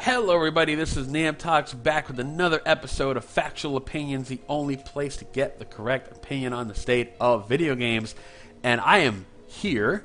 Hello everybody, this is Nam Talks back with another episode of Factual Opinions, the only place to get the correct opinion on the state of video games. And I am here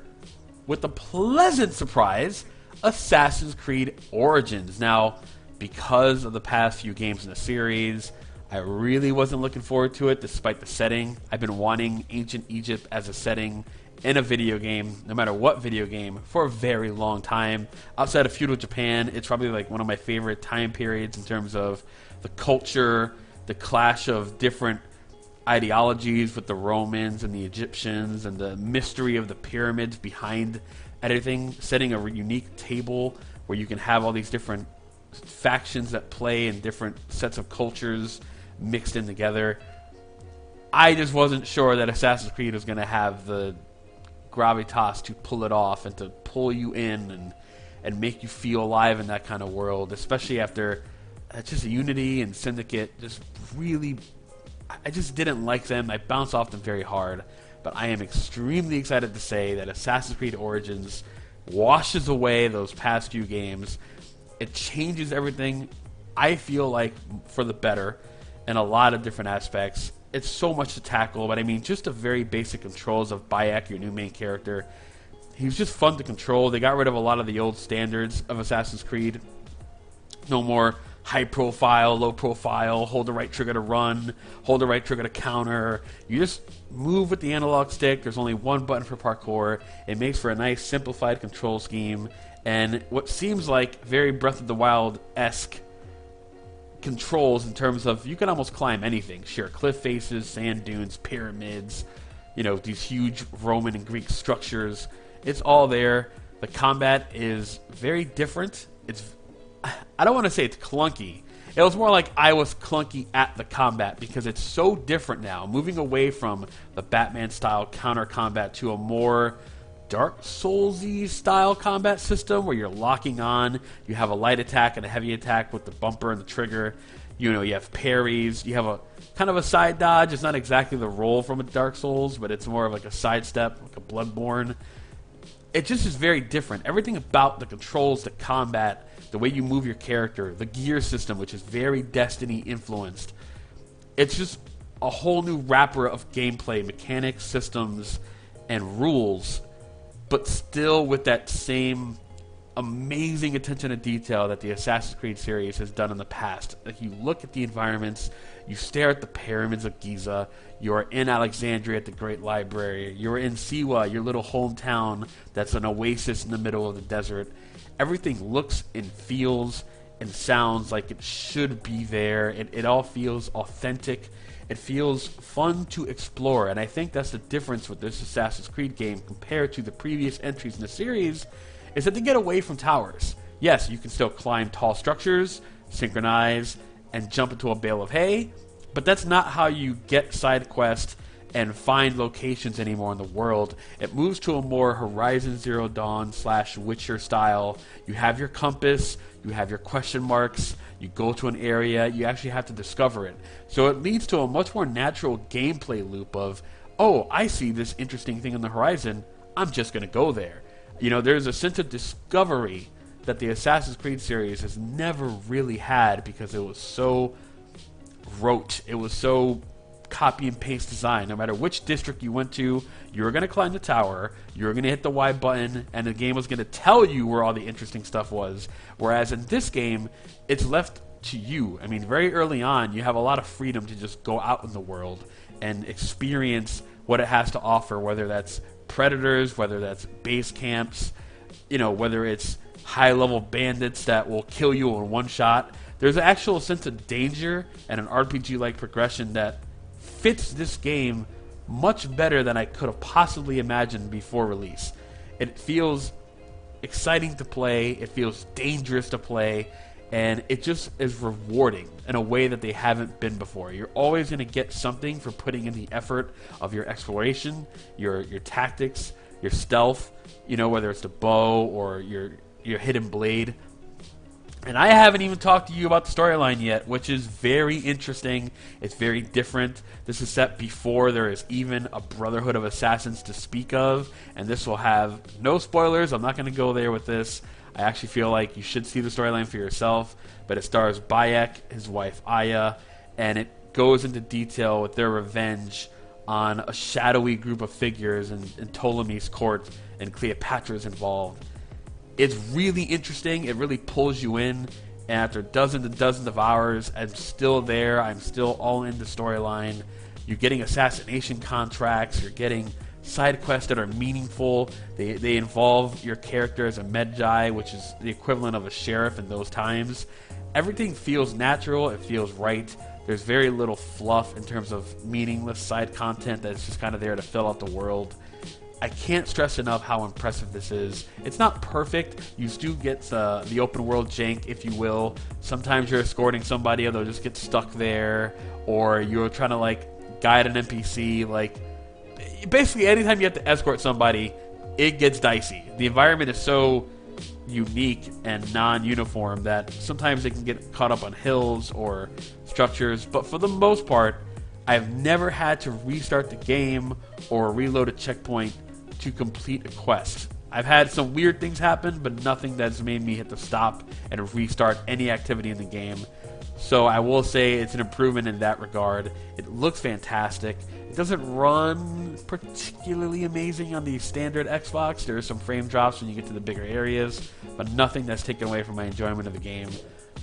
with the pleasant surprise, Assassin's Creed Origins. Now, because of the past few games in the series, I really wasn't looking forward to it despite the setting. I've been wanting ancient Egypt as a setting in a video game, no matter what video game, for a very long time. Outside of feudal Japan, it's probably like one of my favorite time periods in terms of the culture, the clash of different ideologies with the Romans and the Egyptians, and the mystery of the pyramids behind everything, setting a unique table where you can have all these different factions that play in different sets of cultures mixed in together. I just wasn't sure that Assassin's Creed was going to have the gravitas to pull it off and to pull you in and make you feel alive in that kind of world, especially after just Unity and Syndicate just really, I just didn't like them. I bounced off them very hard, but I am extremely excited to say that Assassin's Creed Origins washes away those past few games. It changes everything, I feel like, for the better in a lot of different aspects. It's so much to tackle, but I mean, just the very basic controls of Bayek, your new main character. He was just fun to control. They got rid of a lot of the old standards of Assassin's Creed. No more high profile, low profile, hold the right trigger to run, hold the right trigger to counter. You just move with the analog stick. There's only one button for parkour. It makes for a nice simplified control scheme, and what seems like very Breath of the Wild-esque controls in terms of you can almost climb anything. Sheer cliff faces, sand dunes, pyramids, you know, these huge Roman and Greek structures. It's all there. The combat is very different. I don't want to say it's clunky. It was more like I was clunky at the combat because it's so different now. Moving away from the Batman style counter combat to a more Dark Souls-y style combat system where you're locking on. You have a light attack and a heavy attack with the bumper and the trigger. You know, you have parries. You have a kind of a side dodge. It's not exactly the roll from a Dark Souls, but it's more of like a sidestep, like a Bloodborne. It just is very different. Everything about the controls, the combat, the way you move your character, the gear system, which is very Destiny influenced. It's just a whole new wrapper of gameplay, mechanics, systems, and rules, but still with that same amazing attention to detail that the Assassin's Creed series has done in the past. Like, you look at the environments, you stare at the pyramids of Giza, you're in Alexandria at the Great Library, you're in Siwa, your little hometown that's an oasis in the middle of the desert. Everything looks and feels and sounds like it should be there. It all feels authentic. It feels fun to explore, and I think that's the difference with this Assassin's Creed game compared to the previous entries in the series, is that they get away from towers. Yes, you can still climb tall structures, synchronize, and jump into a bale of hay, but that's not how you get side quests and find locations anymore in the world. It moves to a more Horizon Zero Dawn / Witcher style. You have your compass, you have your question marks, you go to an area, you actually have to discover it. So it leads to a much more natural gameplay loop of, oh, I see this interesting thing on the horizon, I'm just going to go there. You know, there's a sense of discovery that the Assassin's Creed series has never really had because it was so rote. It was so copy and paste design. No matter which district you went to, you were going to climb the tower, you were going to hit the Y button, and the game was going to tell you where all the interesting stuff was. Whereas in this game, it's left to you. I mean, very early on, you have a lot of freedom to just go out in the world and experience what it has to offer, whether that's predators, whether that's base camps, you know, whether it's high-level bandits that will kill you in one shot. There's an actual sense of danger and an RPG-like progression that fits this game much better than I could have possibly imagined before release. It feels exciting to play, it feels dangerous to play, and it just is rewarding in a way that they haven't been before. You're always going to get something for putting in the effort of your exploration, your tactics, your stealth, you know, whether it's the bow or your hidden blade. And I haven't even talked to you about the storyline yet, which is very interesting. It's very different. This is set before there is even a Brotherhood of Assassins to speak of, and this will have no spoilers. I'm not going to go there with this. I actually feel like you should see the storyline for yourself, but it stars Bayek, his wife Aya, and it goes into detail with their revenge on a shadowy group of figures in Ptolemy's court, and Cleopatra's involved. It's really interesting. It really pulls you in, and after dozens and dozens of hours, I'm still there. I'm still all in the storyline. You're getting assassination contracts. You're getting side quests that are meaningful. They involve your character as a Medjay, which is the equivalent of a sheriff in those times. Everything feels natural. It feels right. There's very little fluff in terms of meaningless side content that's just kind of there to fill out the world. I can't stress enough how impressive this is. It's not perfect. You do get the open world jank, if you will. Sometimes you're escorting somebody and they'll just get stuck there, or you're trying to like guide an NPC. Like, basically anytime you have to escort somebody, it gets dicey. The environment is so unique and non-uniform that sometimes they can get caught up on hills or structures, but for the most part, I've never had to restart the game or reload a checkpoint to complete a quest. I've had some weird things happen, but nothing that's made me hit the stop and restart any activity in the game. So I will say it's an improvement in that regard. It looks fantastic. It doesn't run particularly amazing on the standard Xbox. There are some frame drops when you get to the bigger areas, but nothing that's taken away from my enjoyment of the game.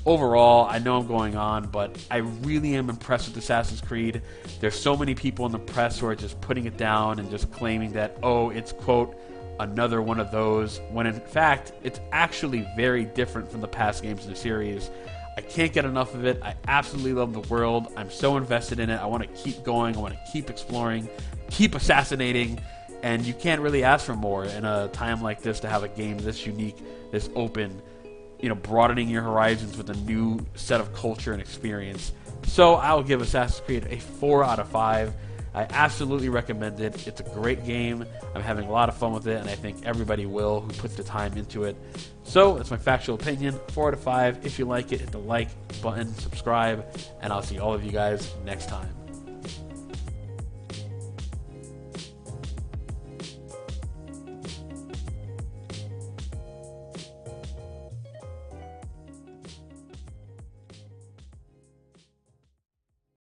Overall, I know I'm going on, but I really am impressed with Assassin's Creed. There's so many people in the press who are just putting it down and just claiming that, oh, it's, quote, another one of those, when in fact, it's actually very different from the past games in the series. I can't get enough of it. I absolutely love the world. I'm so invested in it. I want to keep going. I want to keep exploring, keep assassinating, and you can't really ask for more in a time like this to have a game this unique, this open, you know, broadening your horizons with a new set of culture and experience. So I'll give Assassin's Creed a 4 out of 5. I absolutely recommend it. It's a great game. I'm having a lot of fun with it, and I think everybody will who puts the time into it. So that's my factual opinion. 4 out of 5. If you like it, hit the like button, subscribe, and I'll see all of you guys next time.